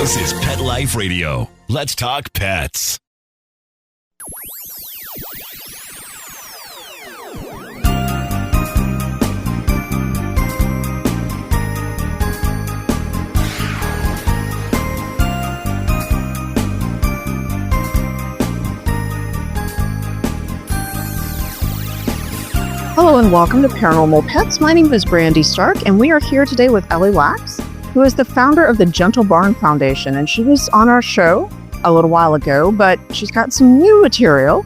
This is Pet Life Radio. Let's talk pets. Hello and welcome to Paranormal Pets. My name is Brandy Stark, and we are here today with Ellie Laks, who is the founder of the Gentle Barn Foundation. And she was on our show a little while ago, but she's got some new material.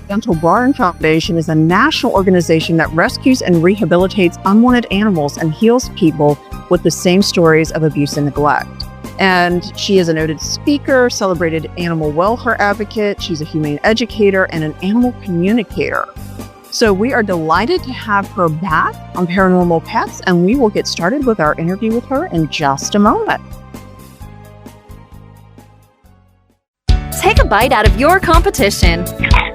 Gentle Barn Foundation is a national organization that rescues and rehabilitates unwanted animals and heals people with the same stories of abuse and neglect. And she is a noted speaker, celebrated animal welfare advocate. She's a humane educator and an animal communicator. So we are delighted to have her back on Paranormal Pets, and we will get started with our interview with her in just a moment. Take a bite out of your competition.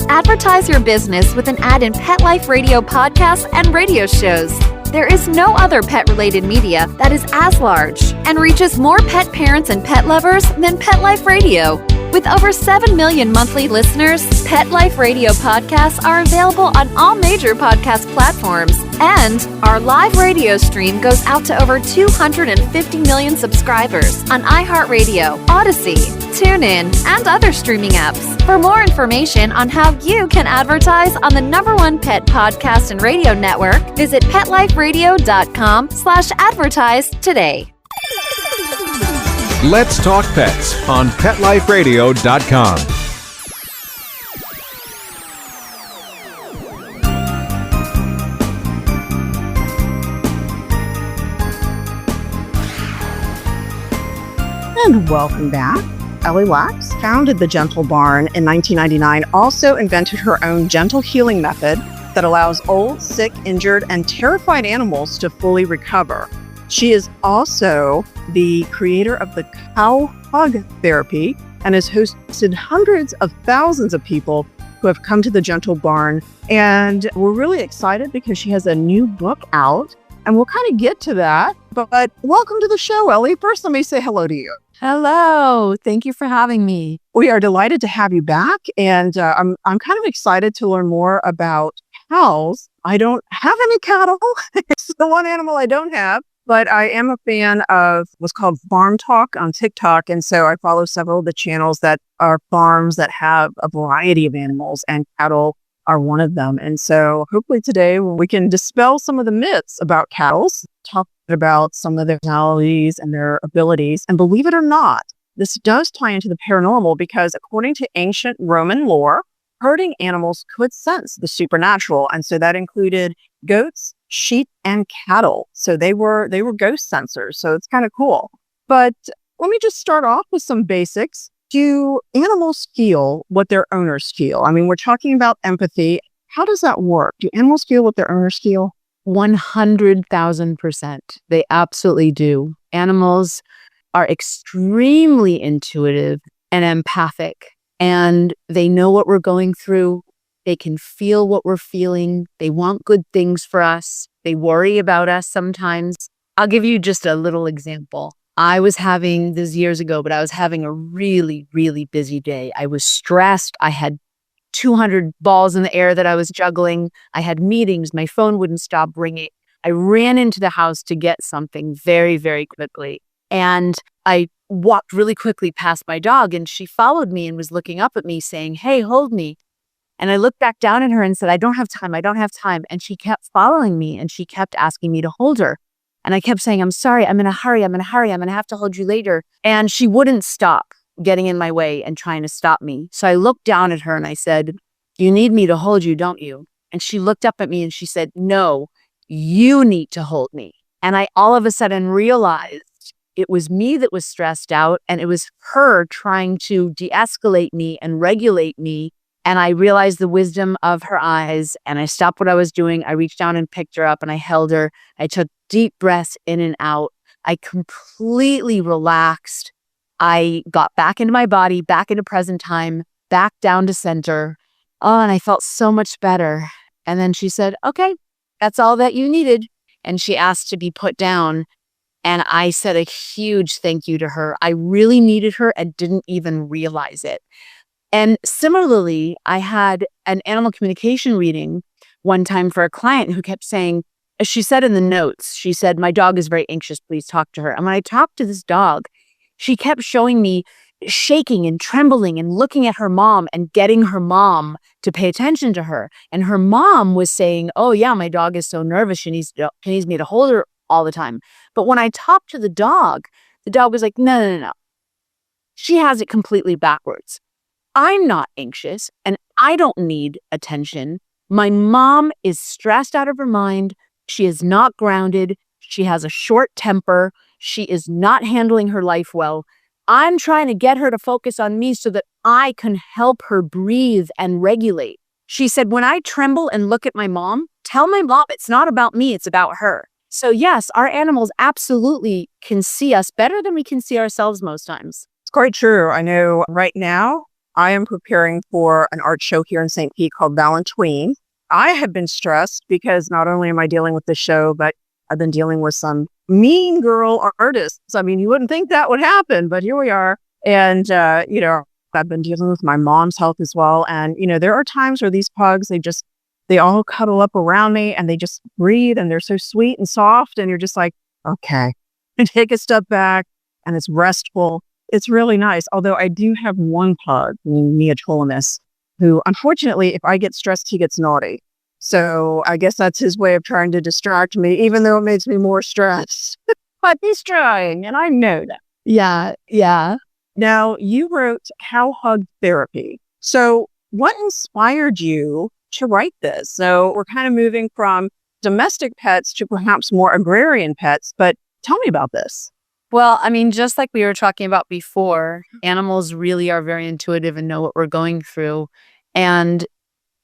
Advertise your business with an ad in Pet Life Radio podcasts and radio shows. There is no other pet-related media that is as large and reaches more pet parents and pet lovers than Pet Life Radio. With over 7 million monthly listeners, Pet Life Radio podcasts are available on all major podcast platforms. And our live radio stream goes out to over 250 million subscribers on iHeartRadio, Odyssey, TuneIn, and other streaming apps. For more information on how you can advertise on the #1 pet podcast and radio network, visit PetLifeRadio.com/advertise today. Let's Talk Pets on PetLifeRadio.com. And welcome back. Ellie Laks founded the Gentle Barn in 1999, also invented her own gentle healing method that allows old, sick, injured, and terrified animals to fully recover. She is also the creator of the cow hug therapy and has hosted hundreds of thousands of people who have come to the Gentle Barn. And we're really excited because she has a new book out, and we'll kind of get to that. But welcome to the show, Ellie. First, let me say hello to you. Hello. Thank you for having me. We are delighted to have you back, and I'm kind of excited to learn more about cows. I don't have any cattle. It's the one animal I don't have. But I am a fan of what's called Farm Talk on TikTok. And so I follow several of the channels that are farms that have a variety of animals, and cattle are one of them. And so hopefully today we can dispel some of the myths about cattle, talk about some of their personalities and their abilities. And believe it or not, this does tie into the paranormal because according to ancient Roman lore, herding animals could sense the supernatural. And so that included goats, sheep, and cattle. So they were ghost sensors. So it's kind of cool. But let me just start off with some basics. Do animals feel what their owners feel? I mean, we're talking about empathy. How does that work? Do animals feel what their owners feel? 100,000%. They absolutely do. Animals are extremely intuitive and empathic, and they know what we're going through. They can feel what we're feeling. They want good things for us. They worry about us sometimes. I'll give you just a little example. This was years ago, but I was having a really, really busy day. I was stressed. I had 200 balls in the air that I was juggling. I had meetings. My phone wouldn't stop ringing. I ran into the house to get something very, very quickly. And I walked really quickly past my dog, and she followed me and was looking up at me saying, "Hey, hold me." And I looked back down at her and said, I don't have time. And she kept following me, and she kept asking me to hold her. And I kept saying, I'm sorry, I'm in a hurry. I'm going to have to hold you later. And she wouldn't stop getting in my way and trying to stop me. So I looked down at her and I said, you need me to hold you, don't you? And she looked up at me and she said, no, you need to hold me. And I all of a sudden realized it was me that was stressed out, and it was her trying to de-escalate me and regulate me. And I realized the wisdom of her eyes, and I stopped what I was doing. I reached down and picked her up and I held her. I took deep breaths in and out. I completely relaxed. I got back into my body, back into present time, back down to center. Oh, and I felt so much better. And then she said, okay, that's all that you needed. And she asked to be put down. And I said a huge thank you to her. I really needed her and didn't even realize it. And similarly, I had an animal communication reading one time for a client who kept saying, as she said in the notes, she said, my dog is very anxious, please talk to her. And when I talked to this dog, she kept showing me shaking and trembling and looking at her mom and getting her mom to pay attention to her. And her mom was saying, oh yeah, my dog is so nervous. She needs me to hold her all the time. But when I talked to the dog was like, no. She has it completely backwards. I'm not anxious and I don't need attention. My mom is stressed out of her mind. She is not grounded. She has a short temper. She is not handling her life well. I'm trying to get her to focus on me so that I can help her breathe and regulate. She said, when I tremble and look at my mom, tell my mom it's not about me, it's about her. So yes, our animals absolutely can see us better than we can see ourselves most times. It's quite true. I know right now I am preparing for an art show here in St. Pete called Valentine. I have been stressed because not only am I dealing with the show, but I've been dealing with some mean girl artists. I mean, you wouldn't think that would happen, but here we are. And, I've been dealing with my mom's health as well. And, there are times where these pugs, they all cuddle up around me and they just breathe and they're so sweet and soft. And you're just like, okay, and take a step back and it's restful. It's really nice. Although I do have one pug, Mia Cholamis, who unfortunately, if I get stressed, he gets naughty. So I guess that's his way of trying to distract me, even though it makes me more stressed. But he's trying, and I know that. Yeah. Now, you wrote Cow Hug Therapy. So what inspired you to write this? So we're kind of moving from domestic pets to perhaps more agrarian pets, but tell me about this. Well, I mean, just like we were talking about before, animals really are very intuitive and know what we're going through. And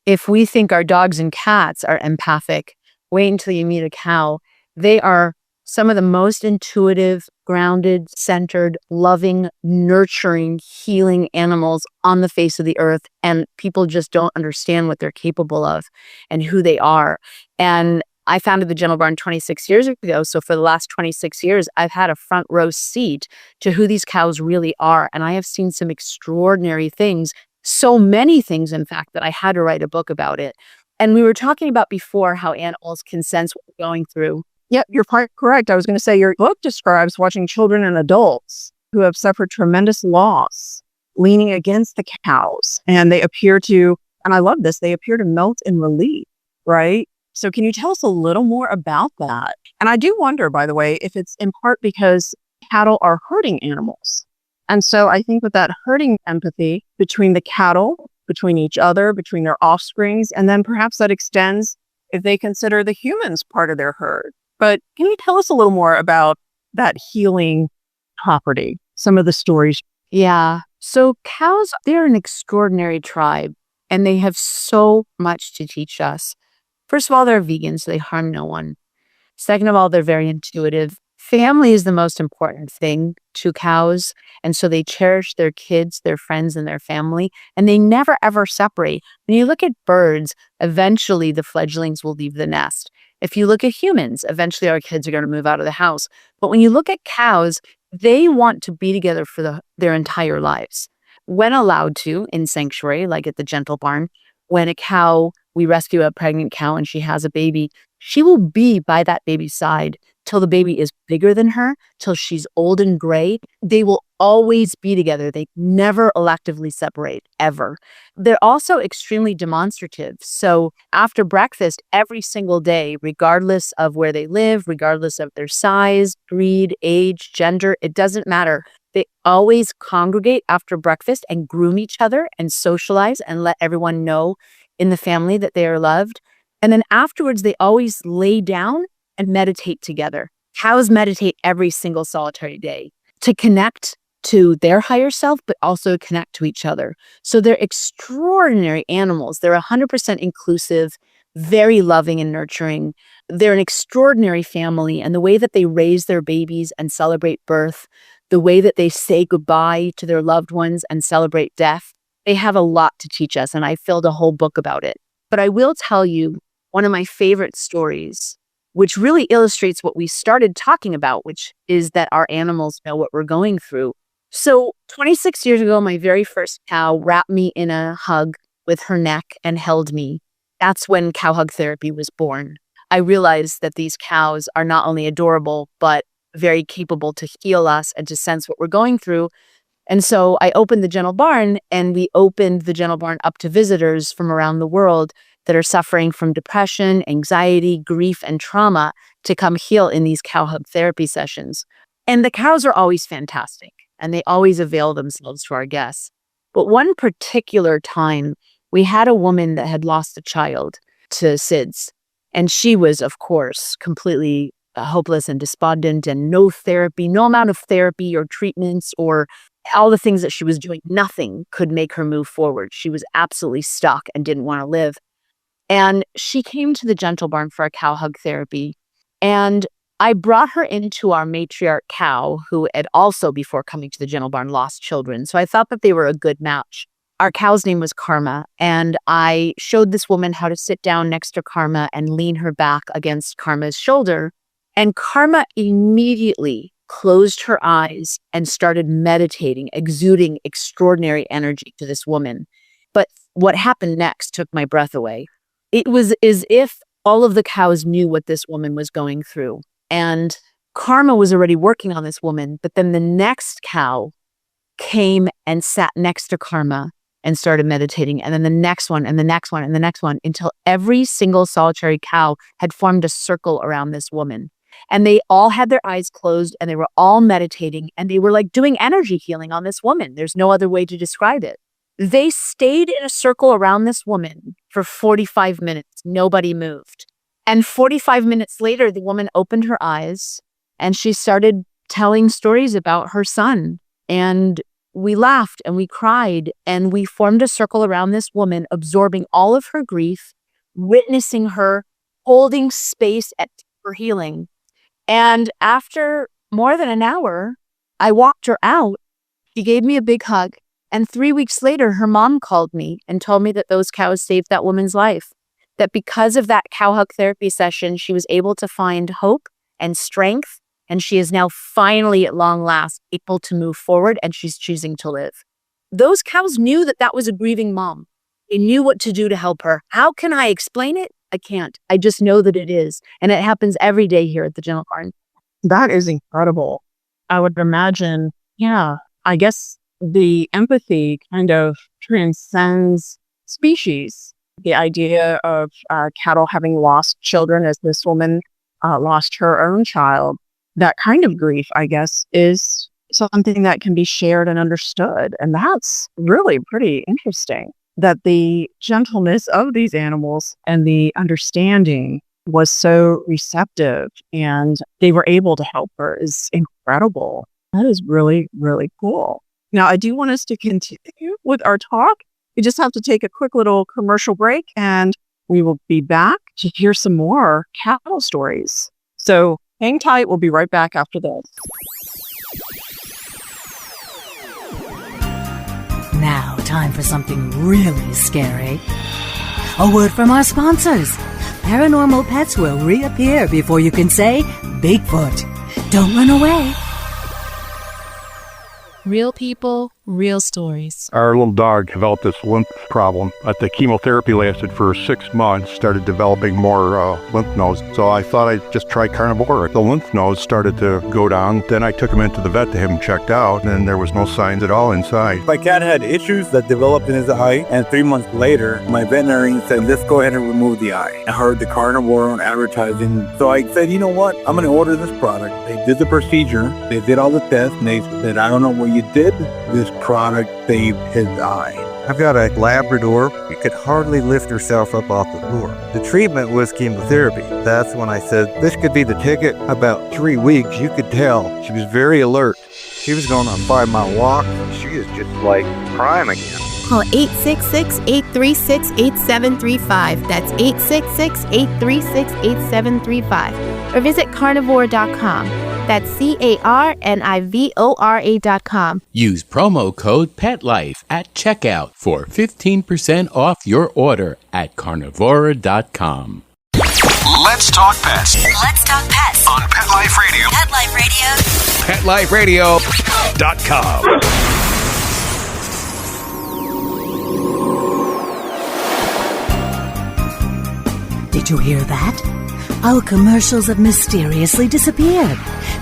if we think our dogs and cats are empathic, wait until you meet a cow. They are some of the most intuitive, grounded, centered, loving, nurturing, healing animals on the face of the earth. And people just don't understand what they're capable of and who they are. And I founded the Gentle Barn 26 years ago. So for the last 26 years, I've had a front row seat to who these cows really are. And I have seen some extraordinary things. So many things, in fact, that I had to write a book about it. And we were talking about before how animals can sense what we're going through. Yep, you're quite correct. I was going to say your book describes watching children and adults who have suffered tremendous loss leaning against the cows. And they appear to, and I love this, they appear to melt in relief, right? So can you tell us a little more about that? And I do wonder, by the way, if it's in part because cattle are herding animals. And so I think with that herding empathy between the cattle, between each other, between their offsprings, and then perhaps that extends if they consider the humans part of their herd. But can you tell us a little more about that healing property, some of the stories? Yeah. So cows, they're an extraordinary tribe, and they have so much to teach us. First of all, they're vegan, so they harm no one. Second of all, they're very intuitive. Family is the most important thing to cows. And so they cherish their kids, their friends, and their family. And they never, ever separate. When you look at birds, eventually the fledglings will leave the nest. If you look at humans, eventually our kids are going to move out of the house. But when you look at cows, they want to be together for their entire lives. When allowed to, in sanctuary, like at the Gentle Barn, when we rescue a pregnant cow and she has a baby, she will be by that baby's side till the baby is bigger than her, till she's old and gray. They will always be together. They never electively separate, ever. They're also extremely demonstrative. So after breakfast, every single day, regardless of where they live, regardless of their size, breed, age, gender, it doesn't matter. They always congregate after breakfast and groom each other and socialize and let everyone know in the family that they are loved. And then afterwards, they always lay down and meditate together. Cows meditate every single solitary day to connect to their higher self, but also connect to each other. So they're extraordinary animals. They're 100% inclusive, very loving and nurturing. They're an extraordinary family. And the way that they raise their babies and celebrate birth, the way that they say goodbye to their loved ones and celebrate death, they have a lot to teach us. And I filled a whole book about it. But I will tell you, one of my favorite stories which really illustrates what we started talking about, which is that our animals know what we're going through. So 26 years ago, my very first cow wrapped me in a hug with her neck and held me. That's when cow hug therapy was born. I realized that these cows are not only adorable, but very capable to heal us and to sense what we're going through. And so I opened the Gentle Barn, and we opened the Gentle Barn up to visitors from around the world that are suffering from depression, anxiety, grief, and trauma to come heal in these cow hug therapy sessions. And the cows are always fantastic, and they always avail themselves to our guests. But one particular time, we had a woman that had lost a child to SIDS. And she was, of course, completely hopeless and despondent, and no therapy, no amount of therapy or treatments or all the things that she was doing, nothing could make her move forward. She was absolutely stuck and didn't want to live. And she came to the Gentle Barn for a cow hug therapy. And I brought her into our matriarch cow, who had also, before coming to the Gentle Barn, lost children. So I thought that they were a good match. Our cow's name was Karma, and I showed this woman how to sit down next to Karma and lean her back against Karma's shoulder. And Karma immediately closed her eyes and started meditating, exuding extraordinary energy to this woman. But what happened next took my breath away. It was as if all of the cows knew what this woman was going through. And Karma was already working on this woman, but then the next cow came and sat next to Karma and started meditating, and then the next one, and the next one, and the next one, until every single solitary cow had formed a circle around this woman. And they all had their eyes closed, and they were all meditating, and they were like doing energy healing on this woman. There's no other way to describe it. They stayed in a circle around this woman for 45 minutes. Nobody moved. And 45 minutes later, the woman opened her eyes, and she started telling stories about her son. And we laughed and we cried, and we formed a circle around this woman, absorbing all of her grief, witnessing her, holding space for healing. And after more than an hour, I walked her out. She gave me a big hug. And 3 weeks later, her mom called me and told me that those cows saved that woman's life. That because of that cow hug therapy session, she was able to find hope and strength. And she is now finally, at long last, able to move forward, and she's choosing to live. Those cows knew that that was a grieving mom. They knew what to do to help her. How can I explain it? I can't. I just know that it is. And it happens every day here at the Gentle Barn. That is incredible. I would imagine, I guess the empathy kind of transcends species. The idea of cattle having lost children, as this woman lost her own child, that kind of grief, I guess, is something that can be shared and understood. And that's really pretty interesting, that the gentleness of these animals and the understanding was so receptive and they were able to help her is incredible. That is really, really cool. Now, I do want us to continue with our talk. We just have to take a quick little commercial break, and we will be back to hear some more cattle stories. So hang tight. We'll be right back after this. Now, time for something really scary. A word from our sponsors. Paranormal Pets will reappear before you can say Bigfoot. Don't run away. Real people, real stories. Our little dog developed this lymph problem. The chemotherapy lasted for 6 months, started developing more lymph nodes. So I thought I'd just try carnivore. The lymph nodes started to go down. Then I took him into the vet to have him checked out, and there was no signs at all inside. My cat had issues that developed in his eye, and 3 months later, my veterinarian said, let's go ahead and remove the eye. I heard the carnivore on advertising, so I said, you know what? I'm going to order this product. They did the procedure, they did all the tests, and they said, I don't know what you did. This product saved his eye. I've got a Labrador. She could hardly lift herself up off the floor. The treatment was chemotherapy. That's when I said, this could be the ticket. About 3 weeks, you could tell she was very alert. She was going on a 5-mile walk. She is just like prime again. Call 866-836-8735. That's 866-836-8735. Or visit carnivore.com. That's carnivora.com. Use promo code PETLIFE at checkout for 15% off your order at carnivora.com. Let's Talk Pets. Let's Talk Pets. On Pet Life Radio. Pet Life Radio. PetLifeRadio.com. Did you hear that? Our commercials have mysteriously disappeared.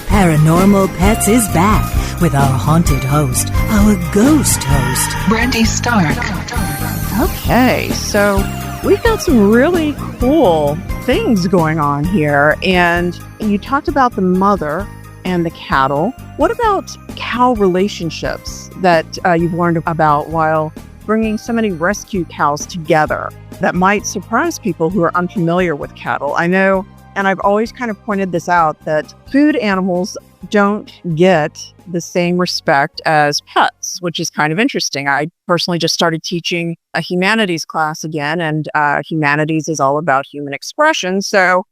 Paranormal Pets is back with our haunted host, our ghost host, Brandy Stark. Okay, so we've got some really cool things going on here. And you talked about the mother and the cattle. What about cow relationships that you've learned about while bringing so many rescue cows together that might surprise people who are unfamiliar with cattle? I know, and I've always kind of pointed this out, that food animals don't get the same respect as pets, which is kind of interesting. I personally just started teaching a humanities class again, and humanities is all about human expression. So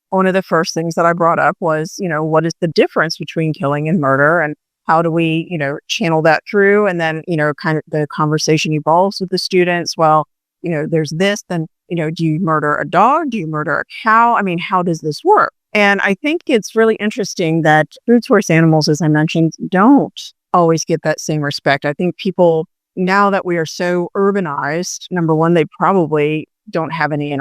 one of the first things that I brought up was, what is the difference between killing and murder, and how do we, channel that through? And then, kind of the conversation evolves with the students. Well, there's this, then, do you murder a dog? Do you murder a cow? I mean, how does this work? And I think it's really interesting that food source animals, as I mentioned, don't always get that same respect. I think people, now that we are so urbanized, number one, they probably don't have any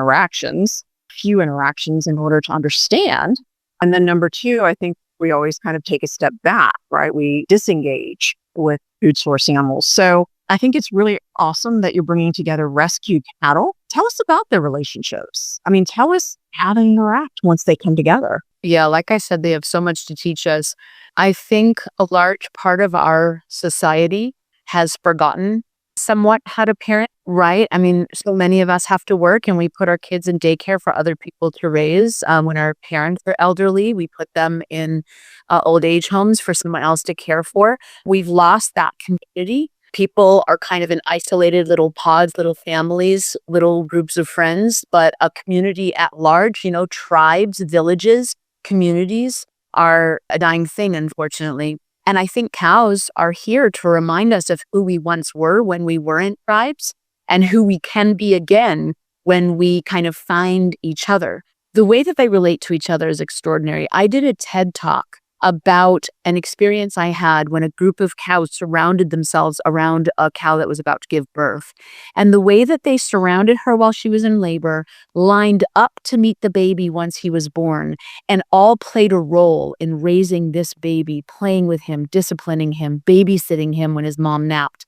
few interactions in order to understand. And then number two, I think we always kind of take a step back, right? We disengage with food source animals. So I think it's really awesome that you're bringing together rescue cattle. Tell us about their relationships. I mean, tell us how they interact once they come together. Yeah, like I said, they have so much to teach us. I think a large part of our society has forgotten somewhat how to parent, right? I mean, so many of us have to work and we put our kids in daycare for other people to raise. When our parents are elderly, we put them in old age homes for someone else to care for. We've lost that community. People are kind of in isolated little pods, little families, little groups of friends, but a community at large, tribes, villages, communities are a dying thing, unfortunately. And I think cows are here to remind us of who we once were when we weren't tribes and who we can be again when we kind of find each other. The way that they relate to each other is extraordinary. I did a TED Talk about an experience I had when a group of cows surrounded themselves around a cow that was about to give birth. And the way that they surrounded her while she was in labor, lined up to meet the baby once he was born, and all played a role in raising this baby, playing with him, disciplining him, babysitting him when his mom napped.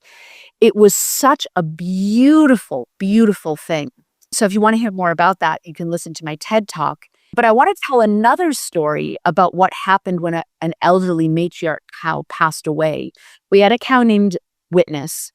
It was such a beautiful, beautiful thing. So if you want to hear more about that, you can listen to my TED Talk. But I want to tell another story about what happened when an elderly matriarch cow passed away. We had a cow named Witness.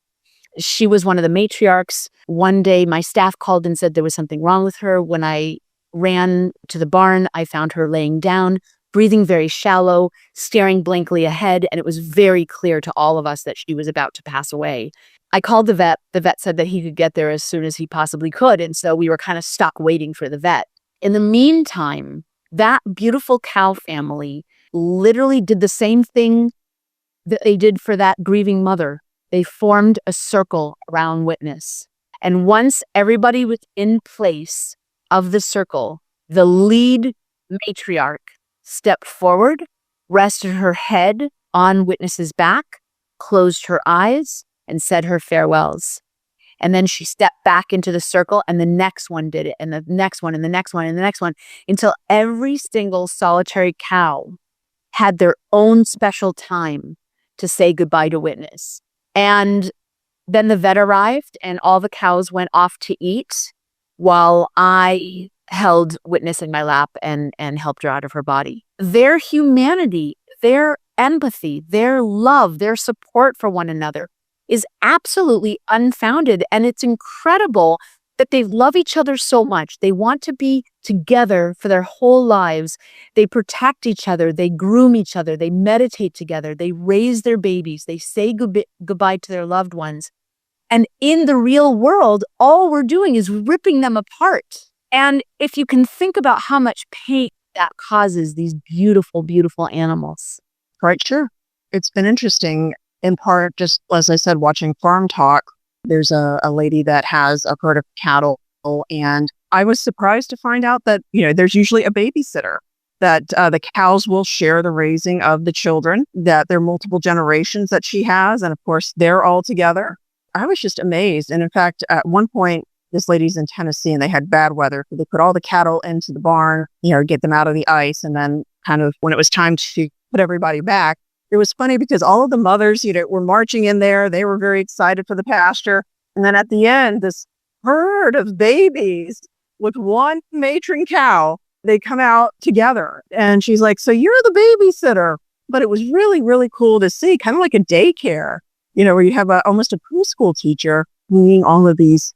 She was one of the matriarchs. One day, my staff called and said there was something wrong with her. When I ran to the barn, I found her laying down, breathing very shallow, staring blankly ahead, and it was very clear to all of us that she was about to pass away. I called the vet. The vet said that he could get there as soon as he possibly could, and so we were kind of stuck waiting for the vet. In the meantime, that beautiful cow family literally did the same thing that they did for that grieving mother. They formed a circle around Witness. And once everybody was in place of the circle, the lead matriarch stepped forward, rested her head on Witness's back, closed her eyes, and said her farewells. And then she stepped back into the circle, and the next one did it, and the next one, and the next one, and the next one, until every single solitary cow had their own special time to say goodbye to Witness. And then the vet arrived, and all the cows went off to eat while I held Witness in my lap and helped her out of her body. Their humanity, their empathy, their love, their support for one another is absolutely unfounded. And it's incredible that they love each other so much. They want to be together for their whole lives. They protect each other. They groom each other. They meditate together. They raise their babies. They say goodbye to their loved ones. And in the real world, all we're doing is ripping them apart. And if you can think about how much pain that causes these beautiful, beautiful animals. Right, sure. It's been interesting. In part, just as I said, watching Farm Talk, there's a lady that has a herd of cattle, and I was surprised to find out that, there's usually a babysitter, that the cows will share the raising of the children, that there are multiple generations that she has. And of course, they're all together. I was just amazed. And in fact, at one point, this lady's in Tennessee and they had bad weather. So they put all the cattle into the barn, get them out of the ice. And then kind of when it was time to put everybody back, it was funny because all of the mothers, were marching in there. They were very excited for the pasture. And then at the end, this herd of babies with one matron cow, they come out together. And she's like, so you're the babysitter. But it was really, really cool to see, kind of like a daycare, where you have almost a preschool teacher bringing all of these,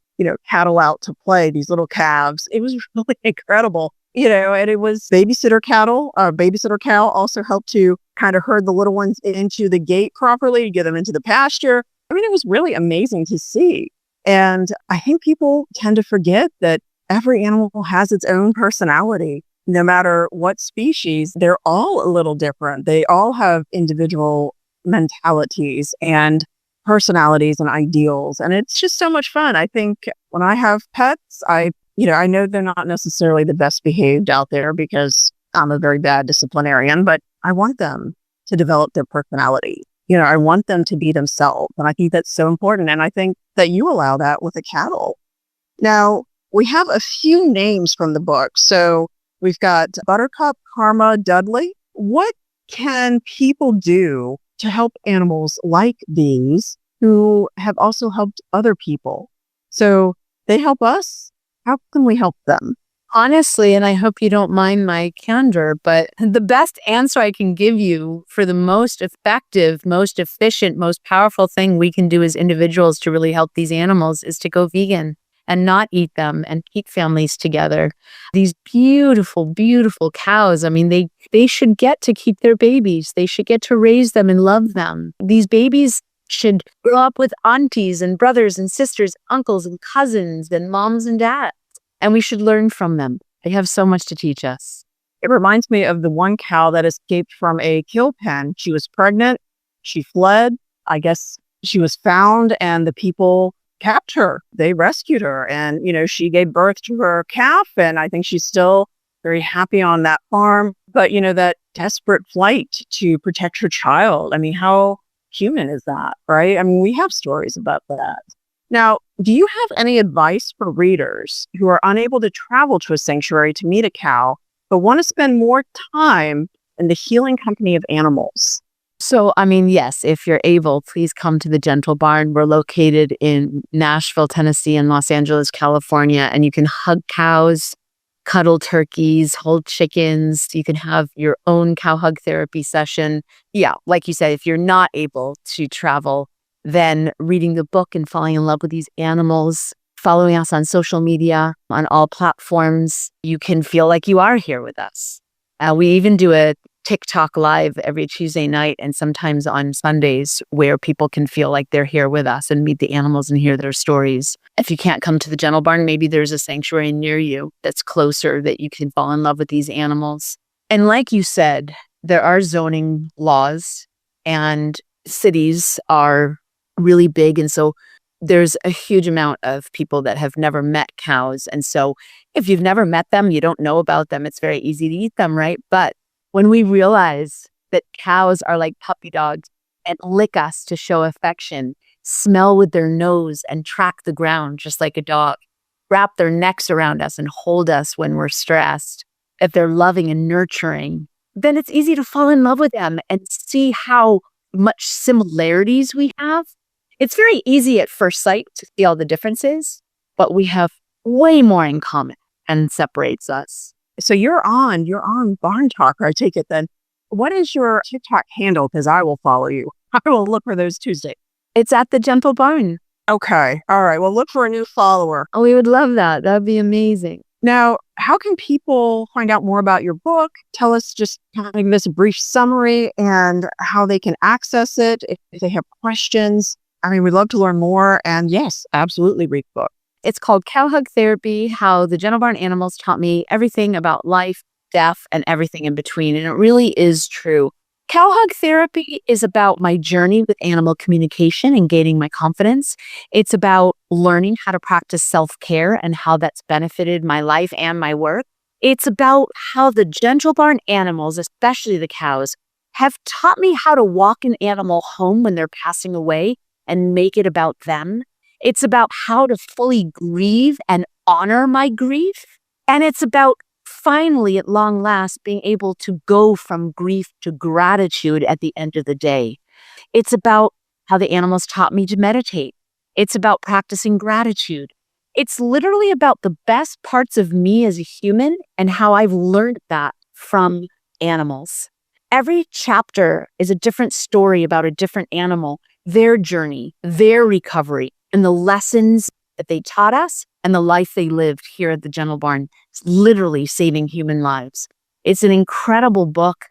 cattle out to play, these little calves. It was really incredible, and it was babysitter cattle. Babysitter cow also helped to kind of herd the little ones into the gate properly, get them into the pasture. I mean, it was really amazing to see. And I think people tend to forget that every animal has its own personality. No matter what species, they're all a little different. They all have individual mentalities and personalities and ideals. And it's just so much fun. I think when I have pets, I know they're not necessarily the best behaved out there because I'm a very bad disciplinarian, but I want them to develop their personality. I want them to be themselves. And I think that's so important. And I think that you allow that with a cattle. Now, we have a few names from the book. So we've got Buttercup, Karma, Dudley. What can people do to help animals like these who have also helped other people? So they help us. How can we help them? Honestly, and I hope you don't mind my candor, but the best answer I can give you for the most effective, most efficient, most powerful thing we can do as individuals to really help these animals is to go vegan and not eat them and keep families together. These beautiful, beautiful cows, I mean, they should get to keep their babies. They should get to raise them and love them. These babies should grow up with aunties and brothers and sisters, uncles and cousins and moms and dads. And we should learn from them. They have so much to teach us. It reminds me of the one cow that escaped from a kill pen. She was pregnant. She fled. I guess she was found and the people kept her. They rescued her and, she gave birth to her calf. And I think she's still very happy on that farm. But, that desperate flight to protect her child. I mean, how human is that, right? I mean, we have stories about that. Now, do you have any advice for readers who are unable to travel to a sanctuary to meet a cow, but want to spend more time in the healing company of animals? So, I mean, yes, if you're able, please come to the Gentle Barn. We're located in Nashville, Tennessee, and Los Angeles, California, and you can hug cows, cuddle turkeys, hold chickens. You can have your own cow hug therapy session. Yeah, like you said, if you're not able to travel, then reading the book and falling in love with these animals, following us on social media, on all platforms, you can feel like you are here with us. We even do a TikTok live every Tuesday night and sometimes on Sundays where people can feel like they're here with us and meet the animals and hear their stories. If you can't come to the Gentle Barn, maybe there's a sanctuary near you that's closer that you can fall in love with these animals. And like you said, there are zoning laws and cities are really big. And so there's a huge amount of people that have never met cows. And so if you've never met them, you don't know about them, it's very easy to eat them, right? But when we realize that cows are like puppy dogs and lick us to show affection, smell with their nose and track the ground just like a dog, wrap their necks around us and hold us when we're stressed, if they're loving and nurturing, then it's easy to fall in love with them and see how much similarities we have. It's very easy at first sight to see all the differences, but we have way more in common and separates us. So you're on Barn Talker, I take it then. What is your TikTok handle? Because I will follow you. I will look for those Tuesdays. It's at the Gentle Barn. Okay. All right. Well, look for a new follower. Oh, we would love that. That'd be amazing. Now, how can people find out more about your book? Tell us just kind of give us a brief summary and how they can access it if they have questions. I mean, we'd love to learn more. And yes, absolutely read the book. It's called Cow Hug Therapy, How the Gentle Barn Animals Taught Me Everything About Life, Death, and Everything in Between. And it really is true. Cow hug therapy is about my journey with animal communication and gaining my confidence. It's about learning how to practice self-care and how that's benefited my life and my work. It's about how the Gentle Barn animals, especially the cows, have taught me how to walk an animal home when they're passing away and make it about them. It's about how to fully grieve and honor my grief. And it's about finally, at long last, being able to go from grief to gratitude at the end of the day. It's about how the animals taught me to meditate. It's about practicing gratitude. It's literally about the best parts of me as a human and how I've learned that from animals. Every chapter is a different story about a different animal, their journey, their recovery, and the lessons that they taught us and the life they lived here at the Gentle Barn. It's literally saving human lives. It's an incredible book.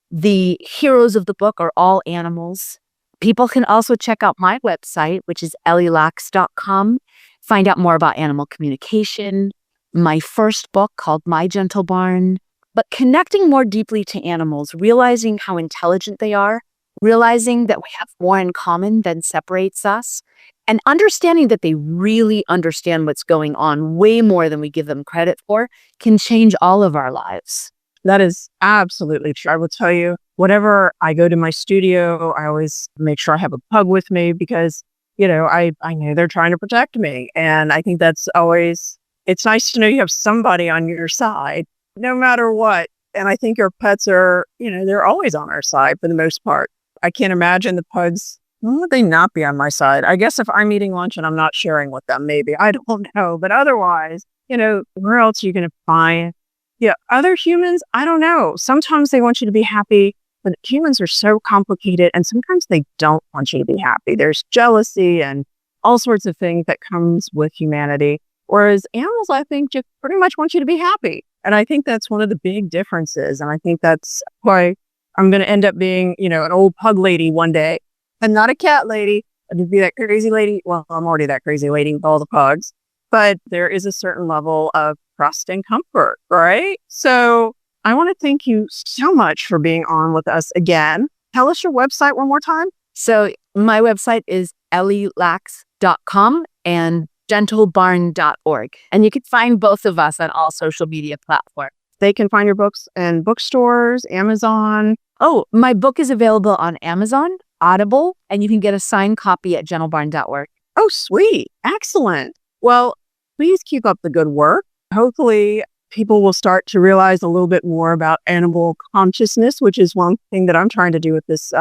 The heroes of the book are all animals. People can also check out my website, which is ellielaks.com, find out more about animal communication, my first book called My Gentle Barn. But connecting more deeply to animals, realizing how intelligent they are, realizing that we have more in common than separates us, and understanding that they really understand what's going on way more than we give them credit for can change all of our lives. That is absolutely true. I will tell you, whenever I go to my studio, I always make sure I have a pug with me because, I know they're trying to protect me. And I think that's always, it's nice to know you have somebody on your side, no matter what. And I think your pets are, they're always on our side for the most part. I can't imagine the pugs, would they not be on my side? I guess if I'm eating lunch and I'm not sharing with them, maybe. I don't know. But otherwise, where else are you going to find? Yeah, other humans, I don't know. Sometimes they want you to be happy, but humans are so complicated and sometimes they don't want you to be happy. There's jealousy and all sorts of things that comes with humanity. Whereas animals, I think, just pretty much want you to be happy. And I think that's one of the big differences. And I think that's why I'm going to end up being, an old pug lady one day and not a cat lady. To be that crazy lady. Well, I'm already that crazy lady with all the pugs. But there is a certain level of trust and comfort, right? So I want to thank you so much for being on with us again. Tell us your website one more time. So my website is ellielaks.com and gentlebarn.org. And you can find both of us on all social media platforms. They can find your books in bookstores, Amazon. Oh, my book is available on Amazon, Audible, and you can get a signed copy at gentlebarn.org. Oh, sweet. Excellent. Well, please keep up the good work. Hopefully, people will start to realize a little bit more about animal consciousness, which is one thing that I'm trying to do with this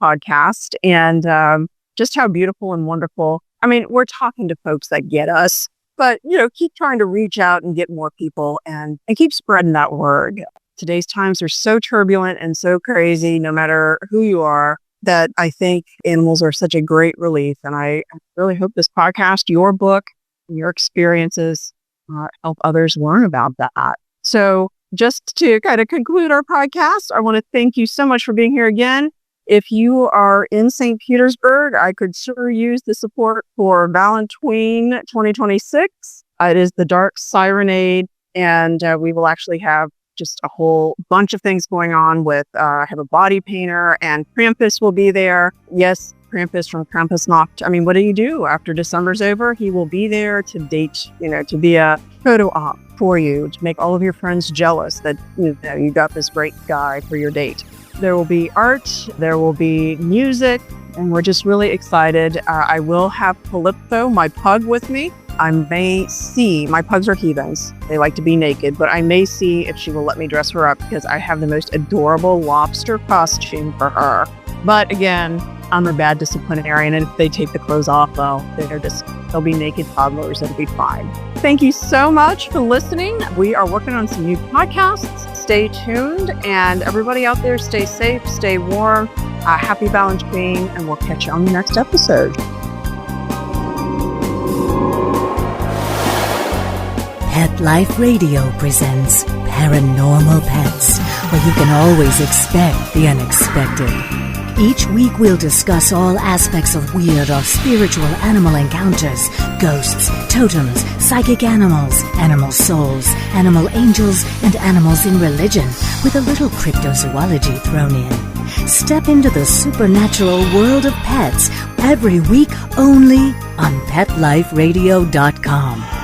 podcast, and just how beautiful and wonderful. I mean, we're talking to folks that get us, but, keep trying to reach out and get more people and keep spreading that word. Today's times are so turbulent and so crazy, no matter who you are, that I think animals are such a great relief. And I really hope this podcast, your book, your experiences help others learn about that. So just to kind of conclude our podcast, I want to thank you so much for being here again. If you are in St. Petersburg, I could sure use the support for Valentine 2026. It is the Dark Sirenade, and we will actually have just a whole bunch of things going on with, I have a body painter, and Krampus will be there. Yes, Krampus from Krampusnacht. I mean, what do you do after December's over? He will be there to date, to be a photo op for you, to make all of your friends jealous that you got this great guy for your date. There will be art, there will be music, and we're just really excited. I will have Calypso, my pug, with me. I may see, my pugs are heathens. They like to be naked, but I may see if she will let me dress her up because I have the most adorable lobster costume for her. But again, I'm a bad disciplinarian, and if they take the clothes off, they'll be naked toddlers. It'll be fine. Thank you so much for listening. We are working on some new podcasts. Stay tuned, and everybody out there, stay safe, stay warm. Happy Valentine, and we'll catch you on the next episode. Pet Life Radio presents Paranormal Pets, where you can always expect the unexpected. Each week we'll discuss all aspects of weird or spiritual animal encounters, ghosts, totems, psychic animals, animal souls, animal angels, and animals in religion, with a little cryptozoology thrown in. Step into the supernatural world of pets every week only on PetLifeRadio.com.